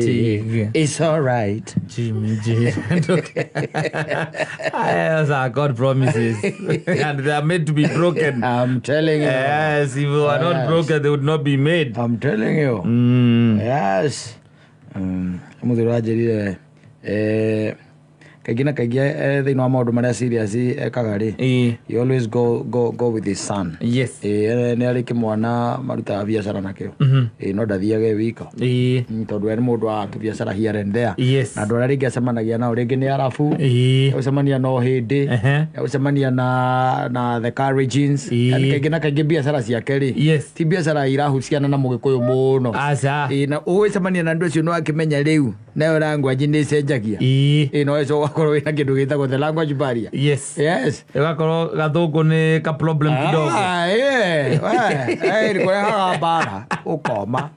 It's all right. Jimmy. As God promises. And they are made to be broken. I'm telling you. Yes, if they are not broken, they would not be made. I'm telling you. Yes. Kagina kagia they know maundu maria serious ekagari. You always go with his son. Yes. Ne ari kimwana maruta biashara nakio. No dathiage wiko. Tondu ene mundu wa biashara here and there. Yes. Na ndora ringi acemanagia nao ringi ni arafu. Ucemania no hindi. Ucemania na the car regions. Yani kagina kagia biashara ciake ri. Yes. Ti biashara irahuciana na mugikuyu muno. Asa. Na ucemania na ndu cio no akimenya riu. Nayo language ni cenjagia. No eso korwo ina kindu gitagwo the language barrier. Yes. Gakorwo gathungu ni ka problem kidogo. Ni kwa bara ukoma.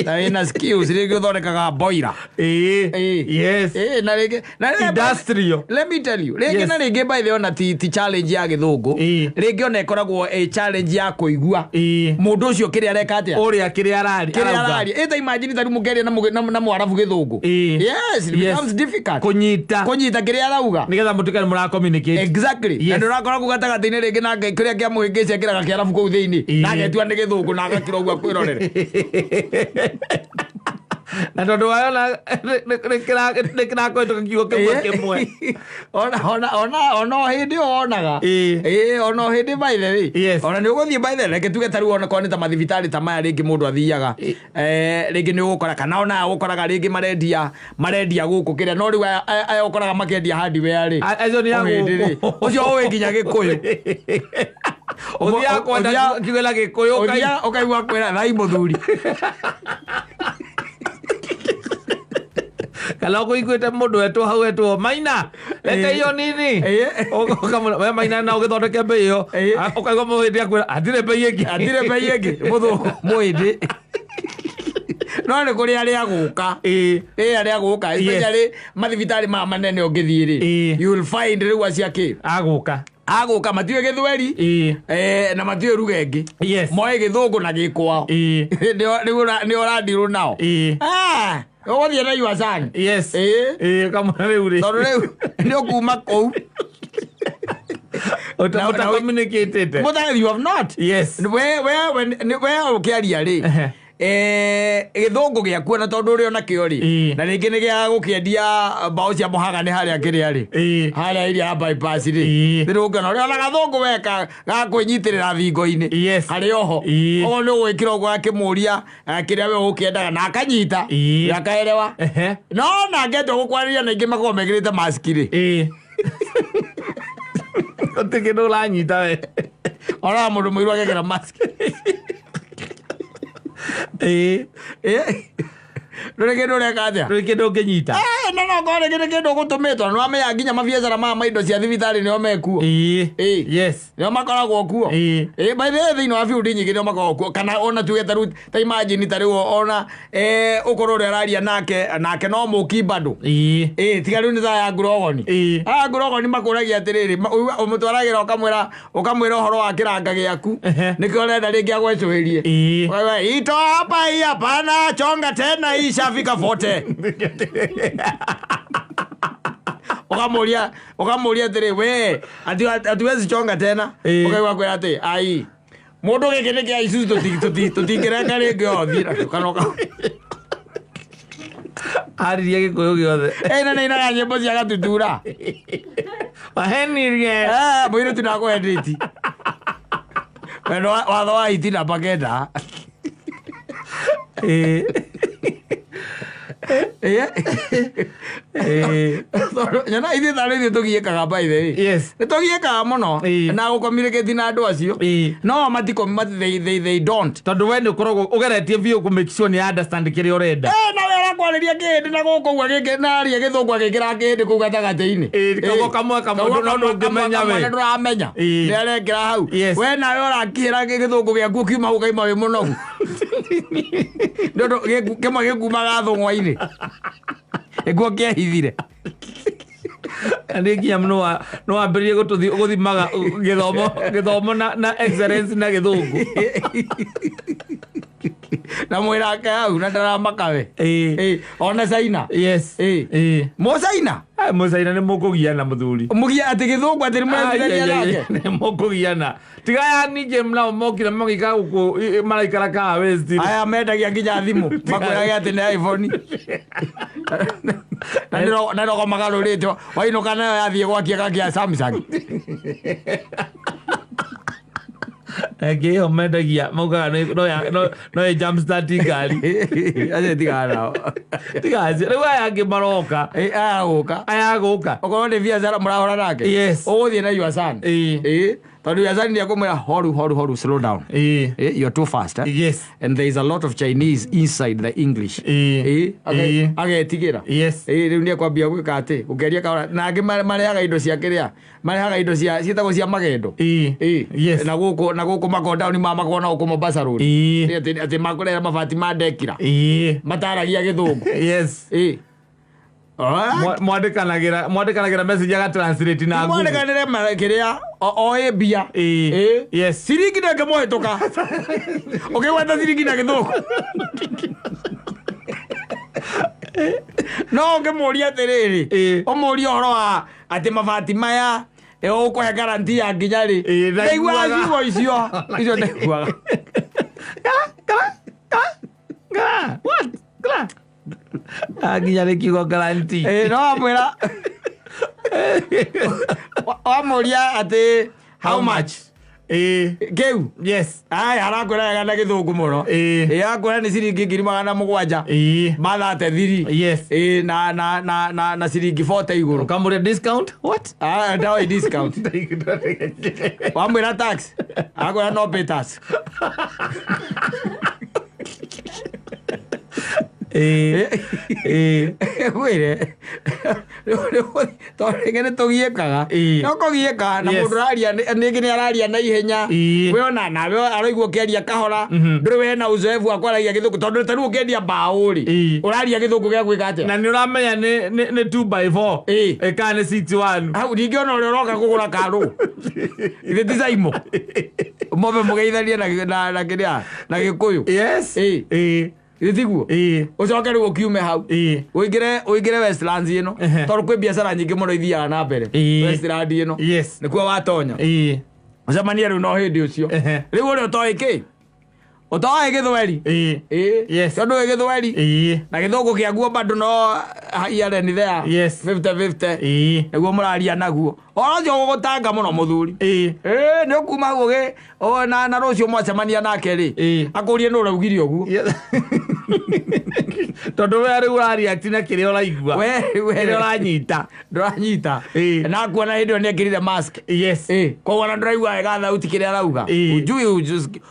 Na ina skills ringi uthondekaga boira. Yes. Na ringi industrial. Let me tell you. Ringi na ringi by the ona ti challenge ya githungu. Ringi ona ikoragwo challenge ya kuigua. Mundu ucio kiri areka atia. Uria kiri arari. Eta imagine tari mugeria na mwarafu githungu. Yes, it becomes difficult. Kunyita kiri arauga. Nigetha mutukane mura communicate. Exactly. And urakora kugatagati-ini ringi na kiria kia muhingicia kiraga kia arafu kuu thiini. Na getua ni githungu na agakira ugwa kwirorere. Na tondu wayo na nikira kwetũka kiugo kimwe ona hindi onaga ona hindi by the way ona ni uguthie by the way reke tuge taru ona kwa ni ta mathibitari ta maya ringi mundu athiaga ringi ni ugukora kana ona ugukoraga ringi marendia guku kiria no riu aya ukoraga makendia hardware ri acio ni agu ucio uwe nginya gikuyu uthia kwenda kiugo gikuyu ukaigua kwira thai muthuri Kalau aku ikuite mundu wetu hau wetu Maina reke iyo nini we Maina na ugithondeke mbei iyo ukaigua muhindi akwira atire mbei ingi muthu muhindi no ni kuri ari aguka ari aguka especially mathibitari ma manene ungithie ri you will find riu aciaki aguka matiwe githweri na matiwe rugengi moe githungu na gikwao ni urandiru nao ogothie na your son. Yes. Kama riu ri tondu riu ni ukuma kou uta communicated but you have not. Yes. Where ukiaria ri githungu giaku na tondu ri ona kio ri na ringi ni gia gukiendia mbao cia muhaga ni haria kiria ri haria iria bypass ri rirunga ri ona gathungu weka gakwenyitirira thingo-ini hari oho o ni gwikira ugo akimuria kiria we ukiendaga na akanyita akaerewa no na ngetwo gukwariria na ingi makorwo mekirite mask ri otikindu uranyita we ona mundu muiru agekira mask Reke kaja. Reke nginyita. No gore kende gutumitwa no amenya nginya mabiacara ma maindo cia thibitari ni omekuo. Yes. Ni makoragwo kuo. By the way thini wa field nyingi ni makoragwo kuo kana ona tuge taru ta imagine tari ona ukoro ri araria nake no muki bado. Tiga riu ni za ya ngurogoni. Ngurogoni makuragia atiriri umutwaragira ukamwira uhoro wa kiranga giaku nikio renda ringi agwecuirie. Wewe ito hapa na chonga tena ishafika 40. Ukamuria tiri we atiwezi chonga tena ukaigua kwira ati ai mundu giki ni kia isu tutingirenga ringi othira kanoka aririe gikuyu giothe na ina nyimbo cia gatutura mahenirie mwiru tunakwenditi wendo watho wa itina pakenda nyana ithi thari tugiekaga by the way. Yes. Tugiekaga muno na gukommunicate na andu acio no they don't tondu we ni ukoragwo ugeretie biu ku make sure ni understand kiri urenda na wera kwariria kindi na gukugwa giki na aria githungu agikira kindi ku gatagati-ini kogo kamwe no ndumenya we nduramenya ni arekira hau we nawe urakira githungu giaku kiuma ukaima wi munogu ndodo kema gikumaga thung'wa-ini iguo kiahithire Andi nginya no wambirie guthimaga githomo na excellence na githungu Na mwirake hau na ndaramakawe. Ona Saina. Yes. Mo Saina. Mo Saina ni mukugiana muthuri. Mugia ati Githungu ati mwathiraria nake. Ni mukugiana. Tiga ya nije mna mokira magika guku maraikara ka West. Aya mendagia nginya thimu. Makwiraga ati ni iPhone. Na ndo magarurite. Waino kana yathie gwakia gakia Samsung. Yo mendagia muga no jump start gari. Aje tigara. Tigazi. Riu aya ngimaroka. Ayaguka. Okorwo ni biacara murahora nake. Yes. Uguthie na your son. Tondu your son ni akumwira horu slow down. You're too fast. Yes. And there is a lot of Chinese inside the English. Agetigira. Yes. Riu ni akwambia gwika ati ugeria kaora nangi marehaga indo cia kiria. Marehaga indo cia cietagwo cia magendo. Yes. Na guku makonda ni mama kona uko Mombasa road. Ati makurera mabati mandekira. Mataragia Githungu. Yes. Mwandikanagira message ya translate na Google. Mwandikanire kiria o bia. Yes. Siringi na kemohetoka. Okay, wata siringi na Githungu. No ngemuria atiriri. Omuria horo wa ati mabati maya uko guarantee ya nginya ri. Ndaigua ciugo icio ndaiguaga. What? Nginya ri kiugo guarantee. No amwira. Wamuria ati how much? Geu. Yes. Ai arakwira gana Githungu muno. Akwira ni ciringi 700. Mathate thiri. Yes. Na ciringi 40 iguru. Kamure discount? What? Dawa discount. Wamwira tax. Akwira no pay tax. Wire. Ngene tugiekaga. No kugieka na mundu raria ningi ni araria na ihenya. We ona nawe araigua kiaria kahora. Nduri we na uzoefu akwaragia Githungu tondu taru ukendia bauri. Uraria Githungu gya gwika atia. Na ni uramenya ni 2x4. Ka ni 61. Hau ningiona uri uroka kugura karu. Ithe Mansaimo. Mobe mugeitharie na kiria na Gikuyu. Yes. Itiguo. Ucoke riu ukiume hau. Uingire Westlands ino. Tondu kwi biacara nyingi muno ithiaga na mbere. Westlands ino. Yes. Nikuo watonya. Ucemania riu no hindi ucio. Riu uri utoi ki? Utoi Githweri? Yes. Tondu Githweri. Na Githungu kiaguo bado no here ni there. Yes. 50-50. Niguo muraria naguo. Ojo gugutanga muno muthuri. Ni ukuma guge na rucio mwacemania nake ri. Akurie no uraugire uguo. Tondu we riu urareact na kiria uraigua. We uranyita. Nduranyita. Na kuona hindi ni ekirire mask. Yes. Kwa wana ndiraigua wega thauti kiria arauga.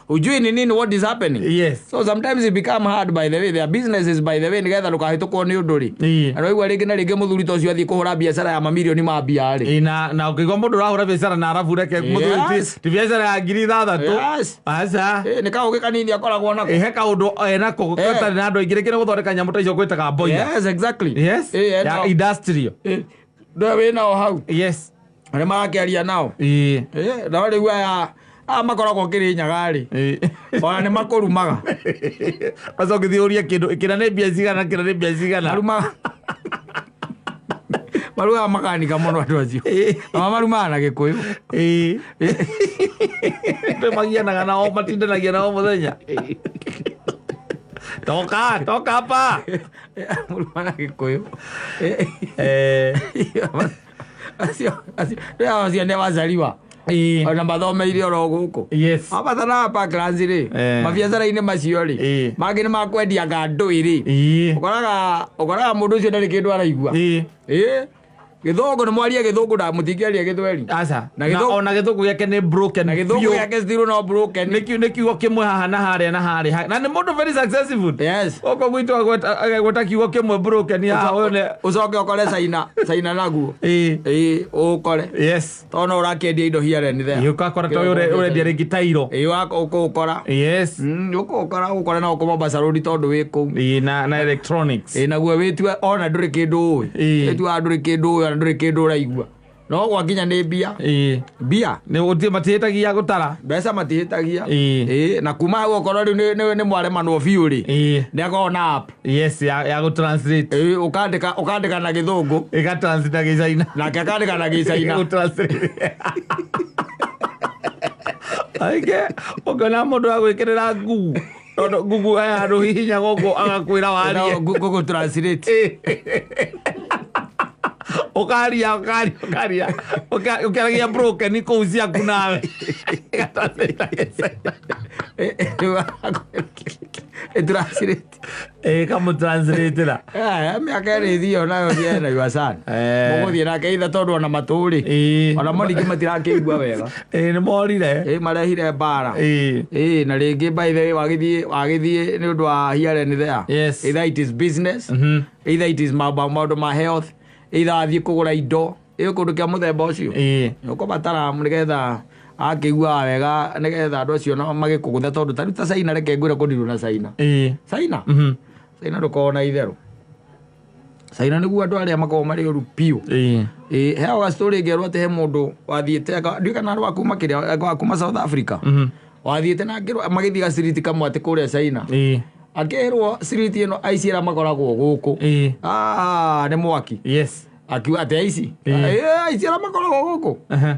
Ujui ni nini what is happening. Yes. So sometimes it become hard by the way. Their business is by the way. Nigetha ndukahitũkwo ni undu ri. Araigua ringi na ringi muthuri to cio athie kuhura biacara ya mamilioni ma mbia ri. Na ukigwa mundu urahura biacara na arabu reke muthuri ti biacara ya 6,000. Asa. Ni kaũgĩ kanini akoragwo nako. He kaundu enako gutari na andu aingĩ kire guthondeka nyamu ta icio gwĩtaga boiler. Yes, exactly. Yes. Ya industrial. Ndo we nao hau. Yes. Arĩa marakiaria nao. Na rĩu aya makoragwo Kirinyaga ri. Ona nĩ makũrumaga. Macoke thiũria kĩndũ kĩna nĩ mbia cigana kĩna nĩ mbia cigana. Maruga makanika muno andu acio. Marumaga na Gikuyu. Magianaga nao matindanagia nao muthenya. Toka hapa. Marumaga na Gikuyu. Acio nĩ wazaliwa. Ona mathomeire oro guku. Yes. Abatana hapa class ri. Mabiacara-inĩ macio ri. Mangĩ nĩ makwendia ngandũ ri. Ũkoraga mũndũ ũcio ndarĩ kĩndũ araigua. Githungu nĩ mwaria Githungu na mũtingĩaria Githweri. Aca. Ona Githungu gĩake nĩ broken. Na Githungu gĩake still no broken. Nĩ kiugo kĩmwe haha na harĩa na harĩa. Na nĩ mũndũ very successful. Yes. Oko gwitũ agweta kiugo kĩmwe broken haha ũyũ ucoke ukore Saina naguo. Ukore. Yes. Tona ũrakĩendia indo here ni there. Ukakora to ũrendia rĩngĩ tairo. Ukora. Yes. Ukora na ukoma Mombasa road tondu wĩ kũu. Na electronics. Naguo wĩtue ona ndũrĩ kĩndũ ũĩ. Wĩtue ndũrĩ kĩndũ ũĩ na ndũrĩ kĩndũ ũraigua. no gwakinya nĩ mbia mbia nĩ gũtirĩ matihĩtagia gũtara mbeca matihĩtagia na kuma hau okorwo rĩu nĩ mwaremanwo biũ rĩ nĩ akorwo na app yes ya gũtranslate ũkandĩka na Gĩthũngũ ĩgatranslate na Gĩcaina nake akandĩka na Gĩcaina aige ũkona mũndũ wa gwĩkĩrĩra Google aya handũ hihinya gũkũ agakwĩra warie Google Translate Okaria ukaragia broken kuu ciaku nawe translate kama translate la miaka ĩrĩ thio nayo thiena yua sana mũgũthiĩ nake itha tondũ ona matũrĩ ona moniki matirakĩigua wega nĩ morire marehire mbara na rĩngĩ by the way wagĩthiĩ nĩ ũndũ wa here and there either it is business either it is maũndũ ma health either athiĩ kũgũra indo kũndũ kĩa mũthemba ũcio ũkũbatara nĩgetha akĩigua wega nĩgetha andũ acio magĩkũgũtha tondũ tarĩu ta Caina reke ngwĩre kũndirwo na Caina Caina ndũkoragwo na itherũ Caina nĩguo andũ arĩa makoragwo marĩ ũru piũ heaga story ngerwo atĩ he mũndũ wathiĩte ndiũ kana andũ akuma kĩrĩa akuma South Africa wathiĩte na magĩthiĩ gaciriti kamwe atĩ kũrĩa Caina akĩrwo ciriti ĩno aici arĩa makoragwo gũkũ nĩ mwaki akiuga atĩ aici aici arĩa makoragwo gũkũ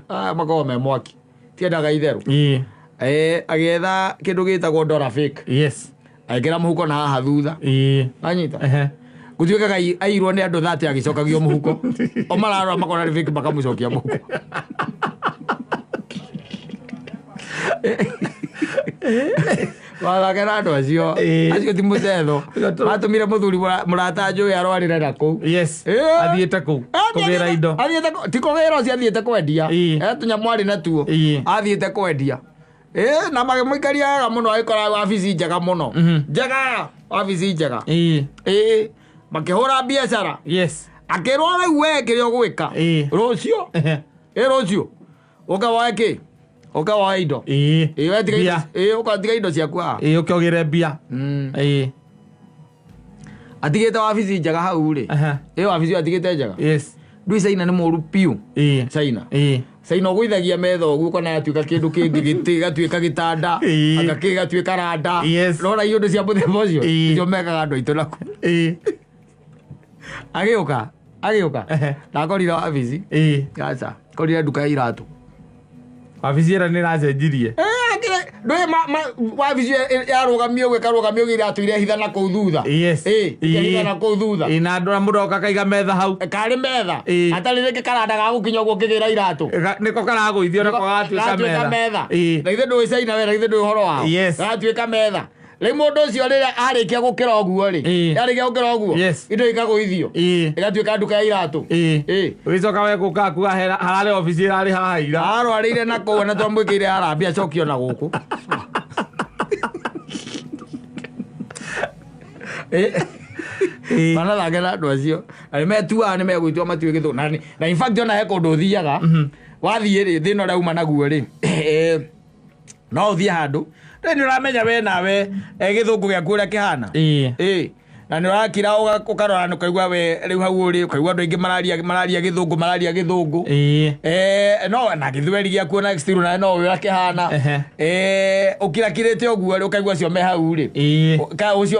makoragwo me mwaki tiendaga itherũ agĩetha kĩndũ gĩtagwo dollar fake agĩkĩra mũhuko na haha thutha anyita gũtuĩkaga airwo nĩ andũ 30 agĩcokagio mũhuko o mararora makona nĩ fake makamũcokia mũhuko wathakera andũ acio ti mũcetho matũmire mũthuri mũrata njũĩ arwarĩre na kũu athiĩte kũu kũgĩra indo ti kũgĩra ũcio athiĩte kwendia tũnyamũ arĩ natuo athiĩte kwendia na magĩmũikaria wega mũno agĩkora wabici njega mũno njega wabici njega makĩhũra biacara akĩrwo rĩu we kĩrĩa ũgwĩka rũciũ ũkawoe kĩ ũkawoe indo ũkatiga indo ciaku haha ũkĩogĩre mbia atigĩte wabici njega hau rĩ wabici atigĩte njega ndui Caina nĩ mũru piũ Caina ũgũithagia metha ũguo kana yatuĩka kĩndũ kĩngĩ gĩtĩ gatuĩka gĩtanda gatuĩka randa rora indo cia mũthemba ũcio icio mekaga andũ aitũ naku agĩũka ndakorire wabici aca korire nduka ya iratũ wabici ĩra nĩ ĩracenjirie wabici yarũgamio gĩkarũgamio iratũ irehitha na kũu thutha na kũu thutha na andũ na mũndũ oka kaiga metha hau karĩ metha atarĩ rĩngĩ karanda gagũkinya ũguo ũkĩgĩra iratũ nĩko karagũithio nĩko gagatuĩka metha na ithe ndũĩ Caina we na ithe ndũĩ ũhoro wao gagatuĩka metha rĩu mũndũ ũcio rĩrĩa arĩkia gũkĩra ũguo indo ikagũithio ĩgatuĩka nduka ya iratũ ũgĩcoka we gũka kuga hararĩ obici ĩrarĩ haha ira arwarĩire na kũu na twamwĩkĩire harambĩ acokio na gũkũ manathangĩra andũ acio na nĩmetuaga nĩmegwĩtua matue Gĩthũngũ na in fact ona he kũndũ ũthiaga wathiĩ rĩ thĩna ũrĩa uma naguo rĩ no ũthiĩ handũ nĩ ũramenya we nawe Gĩthũngũ gĩaku ũrĩa kĩhana na nĩ ũrakira ũkarora ũkaigua we rĩu hau ũrĩ ũkaigua andũ aingĩ mararia Gĩthũngũ no na Gĩthweri gĩaku na still na no ũrĩa kĩhana ũkirakirĩte ũguo rĩ ũkaigua acio me hau rĩ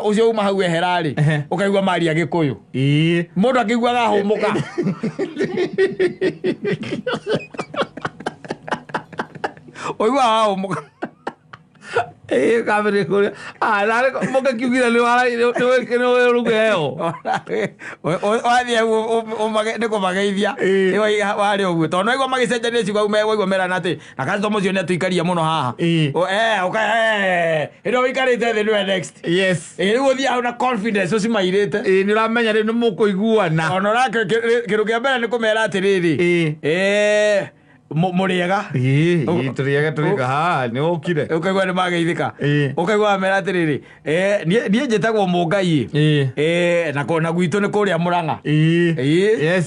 ũcio uma hau ehera rĩ ũkaigua maria Gĩkũyũ mũndũ akĩiguaga ahũmũka ũigua ahũmũka kamere kũrĩa mũke kiugire nĩ rugeo wathiĩ nĩ kũmageithia warĩ ũguo tondũ naigua magĩcenjania ciugo megũigua merana atĩ na customer ũcio nĩ atũikaria mũno haha hĩndĩ ũikarĩte thĩ nĩwe next rĩu ũthiĩ hau na confidence ũcimairĩte nĩ ũramenya rĩu nĩ mũkũiguana ona kĩndũ kĩa mbere nĩ kũmera atĩrĩrĩ mũrĩega tũrĩega haha nĩ ũkire ũkaigua nĩ mageithĩka ũkaigua mera atĩrĩrĩ niĩ njĩtagwo Mũngai na gwitũ nĩ kũrĩa Mũrang'a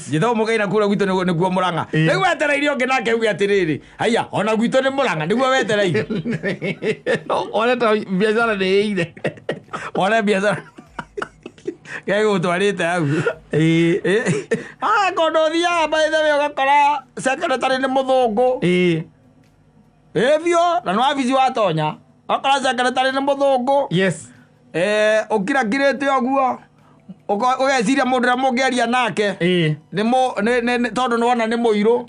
njĩtagwo Mũngai na kũrĩa gwitũ nĩkuo Mũrang'a rĩu wetereire ũngĩ nake auge atĩrĩrĩ haiya ona gwitũ nĩ Mũrang'a nĩguo wetereire one ta biacara nĩ ĩire one biacara Gego twarite au. Kondo thia by the way ugakora secretary ni muthungu. Evio na no avizi watonya. Akora secretary ni muthungu. Yes. Ukira kirete oguo. Ugeciria mundu na mungeria nake. Ni tondu nona ni muiru.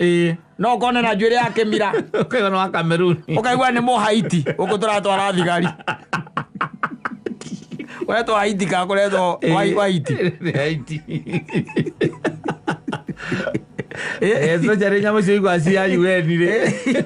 No kone na njwire yake mira. Ukaigua no Cameroon. Ukaigua ni mu Haiti. Ukutura twara thigari. Weto Haiti ka kureto Haiti. Haiti. Eso jare nyama cio igwa cia UN ri.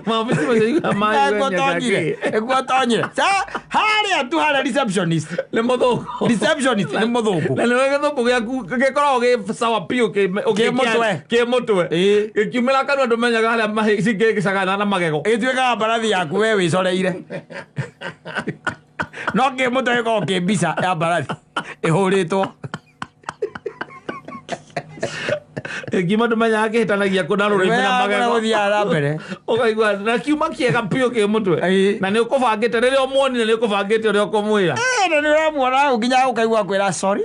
Mama cio igwa ma UN nyake. Egwa tonye. Sa haria tu haria receptionist. Le modo. Receptionist le modo. Na le wega to gyaku gekorwo ge sawa pio ke motwe. Ke motwe. Kimela kanwa ndomenya gala mahi sike sagana na magego. Etweka barathi yaku we wicoreire. No ke motwe ko ke bisa ya barathi. Ihuritwo. Gima ndomenya akihitanagia kuna rurimi na magego. Wewe thia mbere. Ukaigua na kiuma kiega pio ke mutwe. Na ni ukubangite riria omwoni na ni ukubangite uri ukumwira. Na ni uramwona ukinya ukaigua kwira sorry.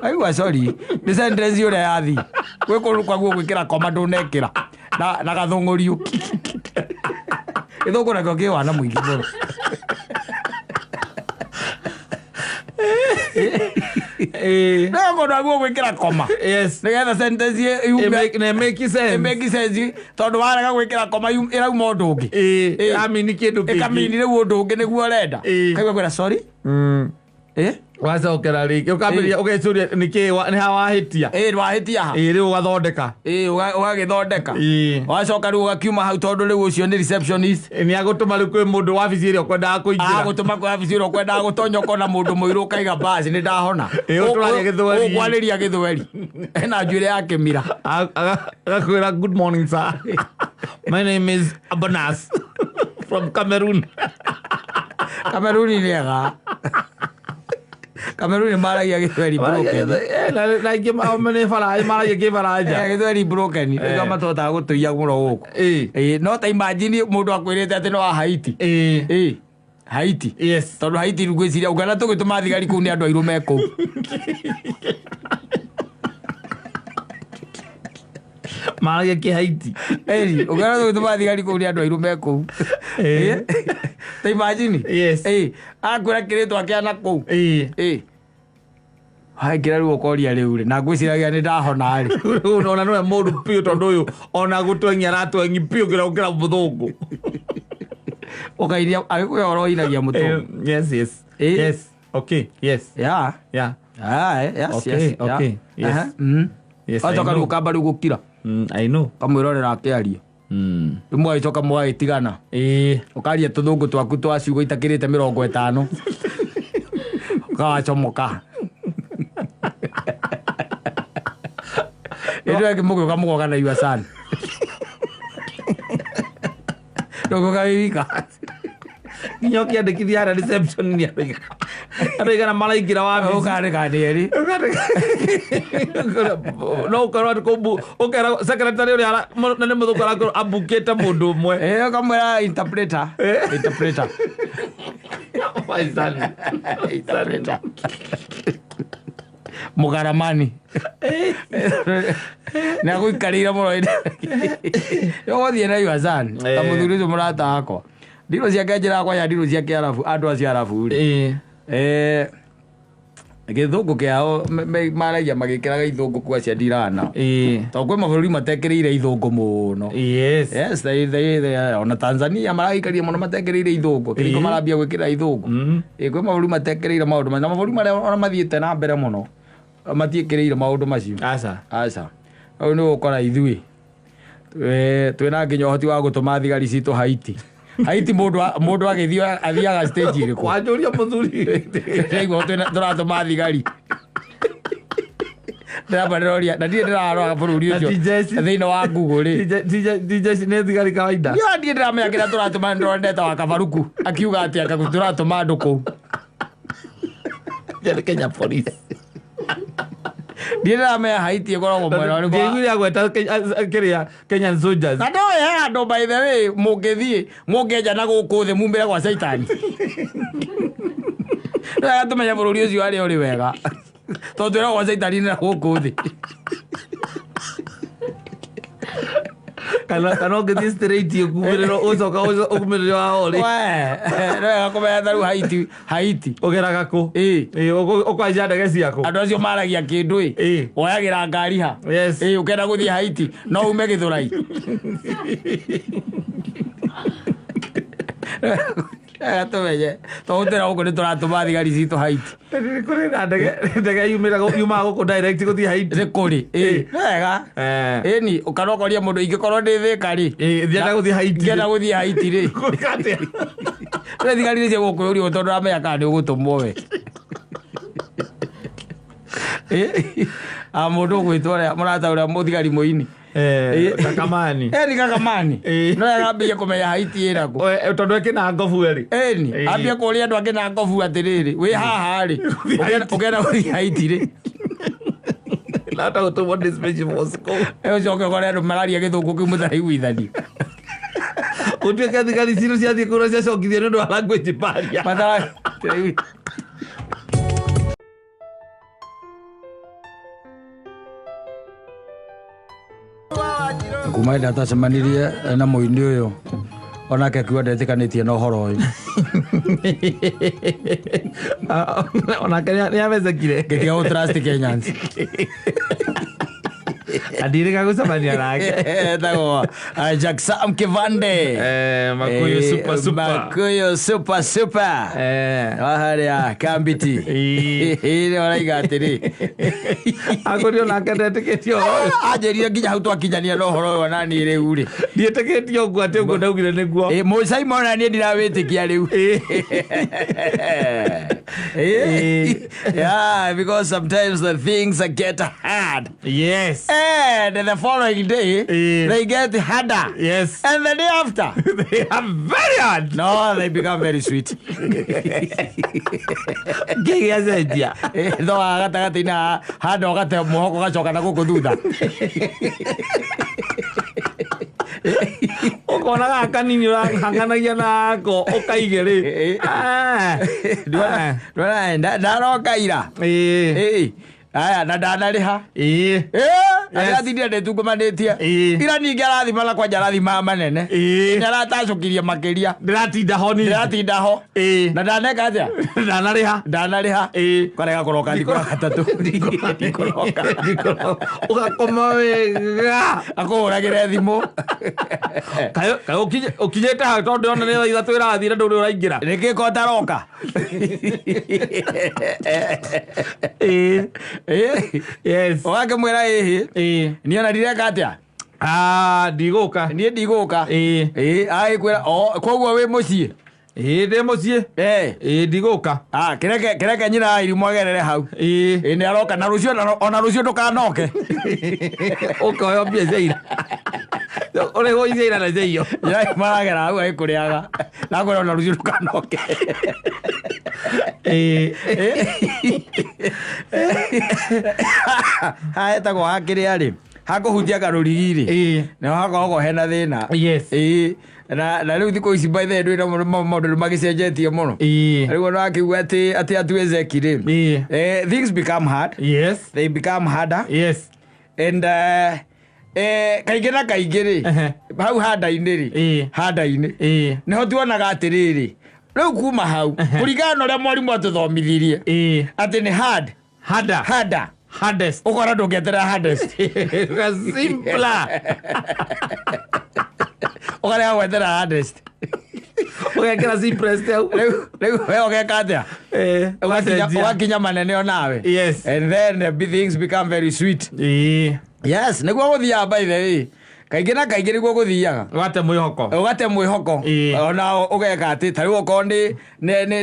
Aigua sorry. Ni sentence uri yathi. Gwe kuruka guo gwikira koma ndunekira. Na gathungurio. Ithungu nakio ki wana mwingi muno. Na ngono guo gwikira koma. Yes. Nigetha sentence you make sense. It make sense. Tondu waraga gwikira koma ira umundu ungi. Amini kindu kingi. Ikamini ni undu ungi niguo urenda. Kaigua kwira sorry. Waza ukera riki ukambiria ugecuria niki ni hawa hitia wahitia ha riu ugathondeka ugagithondeka wacoka riu ugakiuma hau tondu riu ucio ni receptionist ni agutuma riu kwi mundu wabici ri ukwendaga kuingira agutuma kwa wabici ri ukwendaga gutonya ukona mundu muiru ukaiga basi ni ndahona utwaragia githweri ukwariria githweri ena njwire yake mira agakwira good morning sir my name is Abanas from Cameroon ni ega Cameroon maragia githweri broken. Na ingi mane fara maragia githaraja. Githweri broken. Kama tota gutuia muno guku. No ta imagine mundu akwirite ati no Haiti. Haiti. Yes. Tondu Haiti ngwiciria ugana tugituma thigari kuu ni andu airu meko. Maragia ki Haiti. Ugana tugituma thigari kuu ni andu airu meko. Ta imagine. Yes. Akwira kiritwa kiana kuu. Hai kira riu ukoria riu ri na ngwiciragia ni ndahona ri. Ona no mundu pio tondu uyu ona gutwengia ratwengi pio gira muthungu. Ukairia agikuya oro inagia muthungu. Yes. Yes. Okay. Yes. Yeah. Yes. Okay. Yes. Yes. Atoka riu kamba riu gukira. I know. Kamwirorera akiaria. Rimwe icoka mwagitigana. Ukaria tuthungu twaku twa ciugo itakirite 50. Ukawacomoka. Ito yake mugo kamugo na yuasan. Dogo kaika. Nyoki andikithia ara reception ni ariga. Ariga na malaigira wa ukare eri. No ukara ko ukara secretary uri ara na nemu ukara abuketa mundu mwe. Kamera interpreter. Faisal. Mugaramani. Na guikarira muno inde. Yo gothie na yuasan. Tamuthuri tu murata akwa. Ndiro ciake njira kwa ya ndiro ciake arafu andu acio arafu ri. Githungu kiao maragia magikiraga ithungu kwa cia ndirana. To kwe maburi matekereire ithungu muno. Yes, they ona Tanzania maragikaria muno matekereire ithungu. Kiriko marambia gwikira ithungu. Kwe maburi matekereire maundu na maburi mara ona mathiete na mbere muno. Matiekereire maundu macio. Aca. Au ni ukora ithui. Twina nginya hoti wa gutuma thigari citu Haiti. Haiti mundu agithio athiaga stage iri kwa njuria muthuri rego turatuma thigari ndirabaroria na ndire ndirarora bururi ucio thiini wa Google ri DJ ne thigari kawaida yo ndire ndiramenya kira turatuma ndorendeta wa Kabaruku akiuga ati turatuma andu kuu Kenya police ndira me Haiti ikoragwo mwena ni kwa ngiri agweta Kenyan soldiers na ndoe andu by the way mungithie mungeja na guku the mumbira kwa saitani na tumenya bururi ucio ari uri wega tondu ira gwa caitani na guku thi kana ngithi straight ukumiriro ucoka ukumiriro wa ori no akomenya tharu haiti ugeraga ku ukwaja ndege ciaku andu acio maragia kindu woyagira ngari ha ukenda guthii haiti no ume Githurai tumenye tuhutira guku ni turatuma thigari citu haiti kuri na ndege yumaga guku direct guthii haiti ni kuri wega ni ukanokoria mundu ingikorwo ndi thika ri thienda guthii haiti ri ni thigari ni cia gukuyurio tondu ramenya kana ni ugutumwo we mundu gwitwo ria murata uria muthigari muini Kakamani ni Kakamani no agambia kumenya haiti ira ku tondu ekina ngofu eri ni ambia kuria andu akina ngofu atiriri wi haha ri ukenda guthii haiti ri lata gutumwo dispatch Moscow ucoke kore andu mararia Githungu kiu mutaraiguithani utuike thigari ciru ciathii kura ciacokithio ni undu wa language barrier kuma ida tacemanirie na muini uyu onake akiuga ndetikanĩtie na ũhoro ũyũ onake nĩamecekire ngĩtiga gũtrust Kenyans adirika gucemania nake etagwo Jackson Kivande Makuyu super waharia Kambiti ile waraiga atiri akurio nake ndetikitio anjirire nginya hau twakinyania no horo wa nani riu ri ndietikitio ngwa ati ngo ndaugire niguo Mansaimo na nie ndirawitikia riu yeah, because sometimes the things get hard. Yes. And the following day, they get harder. Yes. And the day after, they are very hard. No, they become very sweet. Gigi azedia. No, agata ina hard ogate muhoko gacoka na guku thutha. Ukona gaka nini urahanganagia nako ukaigere ndaroka ira aya na ndanariha arathithia ndetungumanitie ira ningi arathimana kwa njarathima manene ndaratacukirie makiria ndiratinda ho na ndaneka atia ndanariha karega kuroka thikũ ya gatatũ ugakoma wega akũhũragĩre thimũ ũkinyĩte hau tondũ ona nĩ thaa ithatũ ĩrathira ndũrĩ ũraingĩra nĩkĩ ko taroka ũgakĩmwĩra niĩ ona ndireka atĩa ndigũka niĩ ndigũka agĩkwĩra koguo wĩ mũciĩ ndi muciĩ ndigũka kĩreke nyina irimũ agerere hau nĩ aroka na rũciũ ona rũciũ ndũkanoke ũkoyo mbia cia ira ũrĩhwo icia ira na cia iyo maragera hau agĩkũrĩaga na kwĩra ona rũciũ ndũkanoke haetagwo hakĩrĩa rĩ hakũhutia karũrigi-rĩ nĩho hakoragwo hena thĩna na rĩu thikũ ici by the way maũndũ magĩcenjetie mũno rĩu ona akiuga atĩ atuezeki-rĩ things become hard they become harder and kaingĩ na kaingĩ-rĩ hau handa-inĩ nĩho tuonaga atĩrĩrĩ rĩu kuma hau kũringana na ũrĩa mwarimũ atũthomithirie atĩ nĩ hardest ukora ndũngĩeterera hardest simpler ukarega gwetera hardest ugekĩra simplest hau rĩu we ũgeka atĩa ũgakinya manene onawe and then things become very sweet yes nĩguo gũthiaga by the way kaingĩ na kaingĩ nĩguo gũthiaga ũgate mwĩhoko ona ũgeka atĩ ta rĩu okorwo nĩ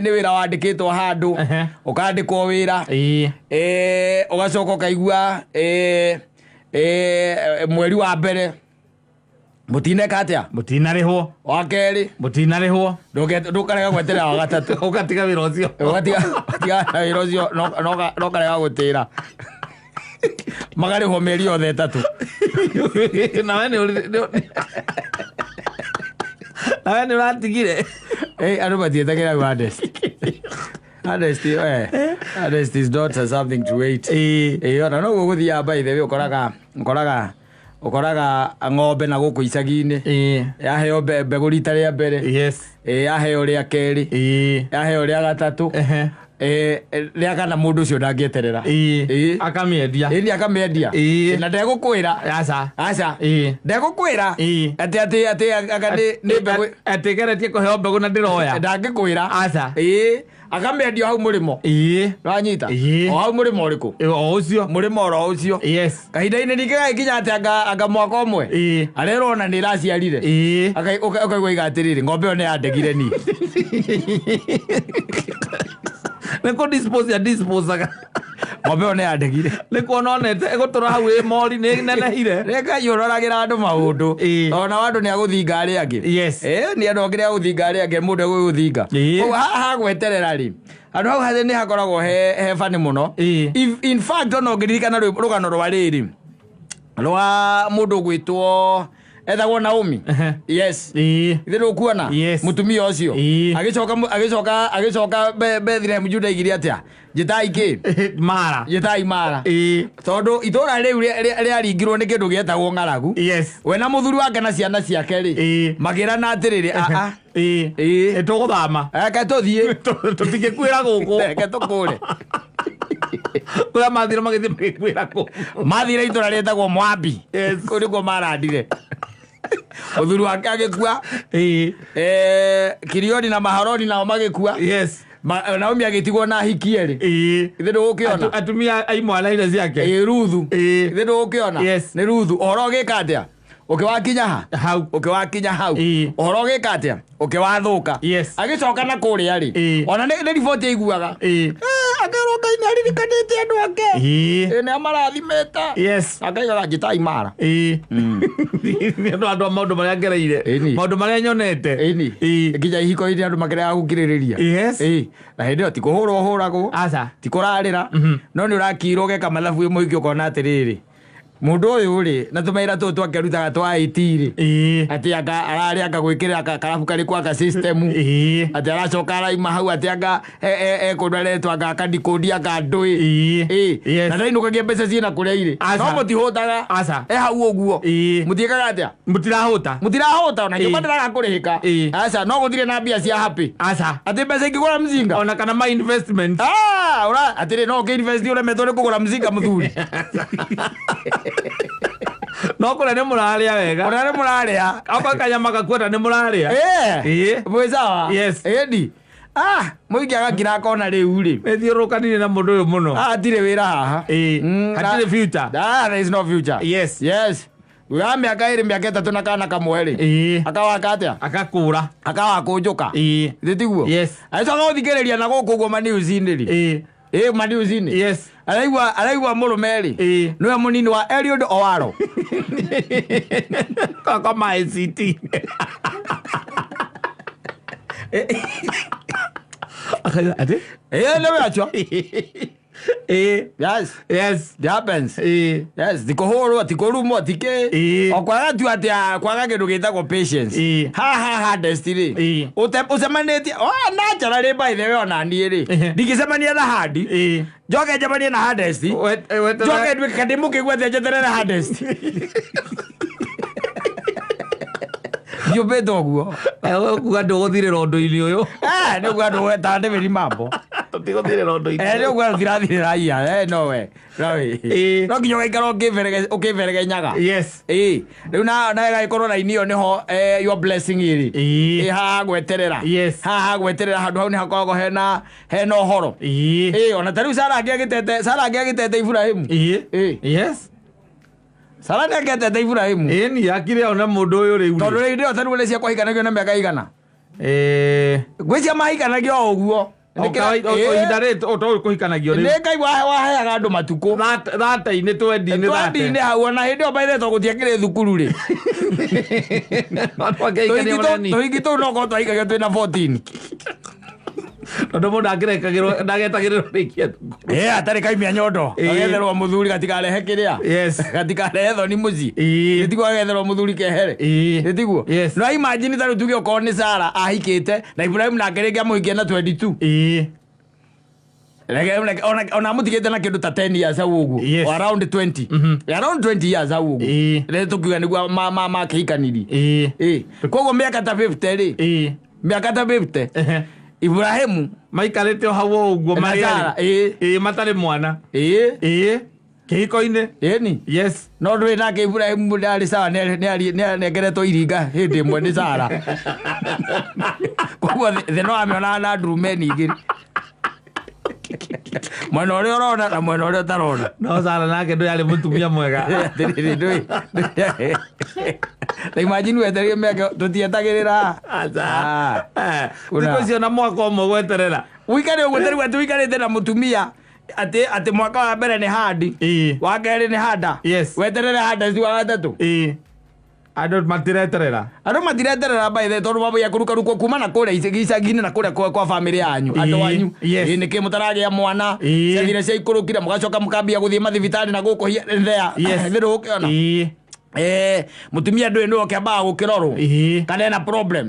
wĩra wandĩkĩtwo handũ ũkandĩkwo wĩra ũgacoka ũkaigua mweri wa mbere mutineka atĩa mutinarĩhwo wa kerĩ mutinarĩhwo ndũkarega gweterera wa gatatũ ũgatiga wĩra ũcio ũgatiga wĩra ũcio no karega gũtĩra magarĩhwo mĩeri yothe ĩtatũ nawe nĩ ũratigire andũ matietagĩra hardest Honest is not something to wait. Ona no guguthia by the way ukoraga ng'ombe na guku icagi-ini yaheo mbegu rita rĩa mbere yaheo rĩa kerĩ yaheo rĩa gatatũ rĩa kana mũndũ ũcio ndangĩeterera akamiendia na ndegũkwĩra aca ndegũkwĩra atĩ geretie kũheo mbegu na ndĩroya ndangĩkwĩra aca akamendia hau mũrĩmo ranyita o hau mũrĩmo ũrĩkũ o ũcio mũrĩmo oro ũcio kahinda-inĩ ningĩ gagĩkinya atĩ anga mwaka ũmwe arerwo ona nĩ ĩraciarire ũkaigua iga atĩrĩrĩ ng'ombe ĩyo nĩ yandegire niĩ nĩkũ disposaga ng'ombe ĩyo nĩ yandegire nĩkuona onete ĩgũtũra hau ĩ mori nĩ nenehire reka yũroragĩra andũ maũndũ ona andũ nĩ agũthinga arĩa angĩ nĩ andũ angĩ nĩ agũthinga arĩa angĩ mũndũ egũgũthinga ũguo haha gweterera rĩ andũ hau hathĩ nĩ hakoragwo he bani mũno in fact ona ũngĩririkana rũgano rwa rĩrĩ rwa mũndũ gwĩtwo etagwo Naomi ithe ndũkuona mutumia ũcio agĩcoka Bethlehem Juda igire atĩa njĩtai mara tondũ itũra rĩu rĩaringirwo nĩ kĩndũ gĩetagwo ng'aragu we na mũthuri wake na ciana ciake rĩ magĩrana atĩrĩrĩ tũgũthama reke tũthiĩ tũtingĩkwĩra gũkũ reke tũkũre kũrĩa mathire magĩthiĩ magĩkwĩra kũ mathire itũra rĩetagwo Moabi kũu nĩkuo marandire mũthuri wake agĩkua Kirioni na Maharoni nao magĩkua Naomi agĩtigwo na hiki erĩ ithe ndũgũkĩona atumia aimwana ire ciake Ruthu ithe ndũgũkĩona nĩ Ruthu ũhoro ũgĩka atĩa ũkĩwakinya hau ũhoro ũgĩka atĩa ũkĩwathũka agĩcoka na kũrĩa rĩ ona nĩ riboti aiguaga akerwo Ngai nĩ aririkanĩte andũ ake nĩ amarathimĩte akaigaga njĩtai mara andũ maũndũ marĩa ngereire maũndũ marĩa nyonete nginya ihiko-inĩ andũ makĩrega gũkirĩrĩria na hĩndĩ ĩyo tikũhũrwo ũhũragwo tikũrarĩra no nĩ ũrakirwo ũgeka mathabu mũingĩ ũkona atĩrĩrĩ mũndũ ũyũ rĩ na tũmaira tũtũ twakerutaga twa IT rĩ atĩ ararĩ akagwĩkĩrĩra karabu karĩ kwa system atĩ aracoka araima hau atĩ anga kũndũ aretwa akandikodia kandũĩ na ndainũkagia mbeca ciĩna kũrĩa irĩ no mũtihũtaga hau ũguo mũtiĩkaga atĩa mũtirahũta ona nyũmba ndĩraga kũrĩhĩka aca no gũtirĩ na mbia cia happy atĩ mbeca ingĩgũra mzinga ona kana ma investment atĩrĩ no ũkĩinvesti ũremetwo nĩ kũgũra mzinga mũthuri no kũrĩa nĩ mũrarĩa wega kũrĩa nĩ mũrarĩa amba kanyama gakuota nĩ mũrarĩa mwĩ sawa ĩni mũingĩ agakira akona rĩu rĩ ethiũrũkanire na mũndũ ũyũ mũno hatirĩ wĩra haha hatirĩ future there is no future wa mĩaka ĩrĩ mĩaka ĩtatũ na kana kamwe rĩ akawaka atĩa akawakũnjũka ithĩ tiguo agĩcoka gũthikĩrĩria na gũkũ ũguo maniuzi-inĩ rĩ maniuzi-inĩ araigua mũrũme rĩ nĩwe mũnini wa Eliud Owalo kaka ma ICT nĩwe acio it happens tikũhũrwo tikũrumwo tikĩ okwaga tu atĩ kwaga kĩndũ gĩtagwo patience haha destiny ũcemanĩtie naturally by the way ona niĩ rĩ ndingĩcemania na handi njoke njemanie na Hardest njoke nduĩke ndĩmũkĩgua atĩ njeterere Hardest ndiũmbĩte ũguo kuga ndũgũthirĩra ũndũ-inĩ ũyũ nĩguo andũ weta ndĩmĩri mambo tũtigũthirĩra ũndũ-inĩ nĩguo tũtirathirĩra iya nowe no nginya ũgaikara ũkĩberegenyaga rĩu nawe gagĩkorwo raini ĩyo nĩho your blessing ĩrĩ haha gweterera handũ hau nĩ hakoragwo hena ũhoro ona ta rĩu Sara angĩ agĩtete Ibrahimu Sara nĩ agĩtete Ibrahimu ĩni akire ona mũndũ ũyũ rĩu tondũ rĩu ndĩo ta rĩu nĩ ciakwahikanagio na mĩaka igana gwĩcia mahikanagio o ũguo ihinda rĩtũ ũtoĩ kũhikanagio rĩu nĩ Ngai waheaga andũ matukũ thate-inĩ twendi-inĩ hau ona hĩndĩ ĩyo baithĩtwo gũtiakĩrĩ thukuru rĩ tũhingi tũu no korwo twahikagio twĩna 14 tondũ mũndũ ndagetagĩrĩrwo rĩkia atarĩ kaimia nyondo agetherwo mũthuri gatikarehe kĩrĩa gatikarehe thoni mũciĩ gĩtiguo agetherwo mũthuri kehere gĩtiguo no imagine ta rĩu tuge okorwo nĩ Sara ahikĩte na Ibrahim nake rĩngĩ amũhikia na 22 ona mutigete na kindu ta 10 years au or around 20 around 20 years au le tukiuga niguo ma kihikaniri koguo miaka ta 50 ri miaka ta 50 Ibrahimu maikarete hau uguo maria matare mwana kihiko-ine ni yes no nduri nake Ibrahimu ndari sawa ne gereto iringa hindi imwe ni Sara koguo the no amiona na ndurumeni igiri mwena ũrĩa ũrona na mwena ũrĩa ũtarona no Sara nake ndũ yarĩ mũtumia mwega na imagine wetereire mĩaka tũtietagĩrĩra thikũ icio na mwaka ũmwe gweterera wĩikare ũguo tarĩu atĩ wĩikarĩte na mũtumia atĩ mwaka wa mbere nĩ handi wa kerĩ nĩ handa weterere handa wa gatatũ andũ matireterera baithe tondũ maboya kũruka kuma na kũrĩa icagi-inĩ na kũrĩa kwa famĩlĩ yanyu andũ wanyu nĩkĩ mũtaragĩa mwana ciathire ciaikũrũkire mũgacoka mũkambia gũthiĩ mathibitarĩ na gũkũ thea thĩrũ ũkĩona mutumia ndũĩ nĩwe ũkĩambaga gũkĩrorwo kana ena problem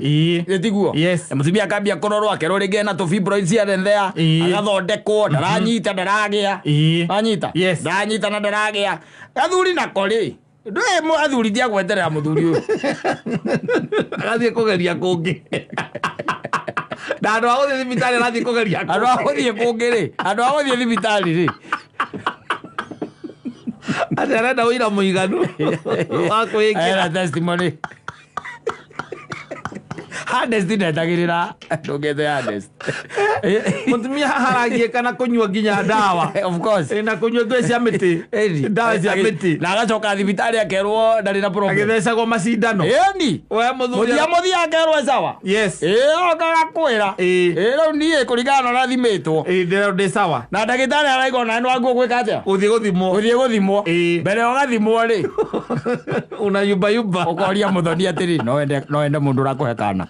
tiguo mutumia akambia kũrorwo akerwo rĩngĩ ena tũfibroids here and there agathondekwo ndaranyita ndaragĩa anyita ndaranyita na ndaragĩa gathuri nako rĩ ndũĩ athuri ndiagweterera mũthuri ũyũ agathiĩ kũgeria kũngĩ na andũ a gũthiĩ thibitarĩ arathiĩ kũgeria andũ a gũthiĩ kũngĩ rĩ andũ a gũthiĩ thibitarĩ rĩ atĩ arenda ũira mũiganu wa kwĩkĩra testimony hardest ndetagĩrĩra ndũngĩte hardest mũtumia haragiĩka na kũnyua nginya ndawa of course na kũnyua indo cia mĩtĩ ndawa cia mĩtĩ na agacoka thibitarĩ akerwo ndarĩ na problem agĩthecagwo macindano ĩni mũthia akerwo sawa okaga kwĩra rĩu niĩ kũringana na thimĩtwo ndĩ sawa na ndagĩtarĩ araigua na nĩwagua gwĩka atĩa gũthiĩ gũthimwo mbere ũgathimwo rĩ unayumbayumba ũkoria mũthoni atĩrĩ no wende mũndũ ũrakũhe kana